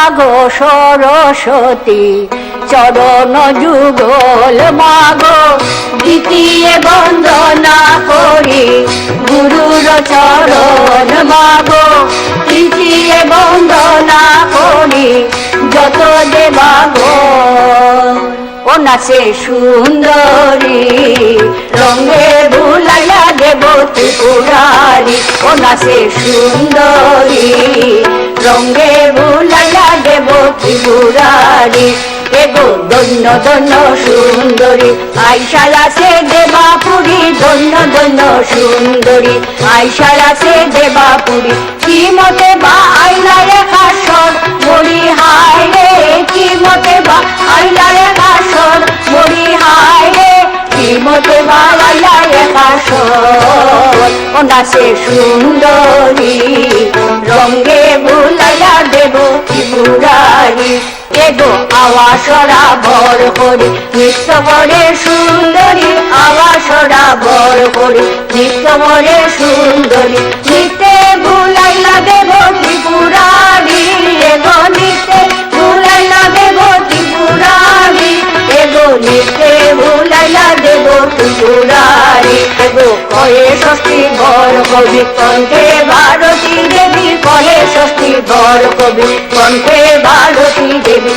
মাগো সরস্বতী চরণ যুগল মাগো দ্বিতীয় বন্দনা করি গুরুর চরণ মাগো তৃতীয় বন্দনা করি যত দেবাগণ ও নাচে সুন্দরী রঙে ভুলাইয়া দেব ত্রিপুরারি ও নাচে সুন্দরী রঙে ভুলাইয়া দেব ত্রিপুরারি এগো দন্য দন্য সুন্দরী আইসার আছে দেবাপুরী দন্য দন্য সুন্দরী আইসার আছে দেবাপুরী কি মতে বা আইলা রেখা সর মরি হায় রে কি মতে বা আইলা রেখা সর মরি হায় রে কি মতে বা আইলা রেখা সর ও নাচে সুন্দরী রঙে ভুলাইয়া দেব ত্রিপুরারি এগো আওয়াসরা বর করি নিত্য বরে সুন্দরী আওয়াসরা বর করি নিত্য বরে সুন্দরী নিতে ভুলাইলা দেব ত্রিপুরারি এগো নিতে ভুলাইলা দেব ত্রিপুরারি এগো নিতে ভুলাইলা দেব ত্রিপুরারি এগো কয়ে ষষ্ঠী বর কবি কণ্ঠে ভারতী দেবী কয়ে ষষ্ঠী বর কবি কণ্ঠে ভারতী দেবী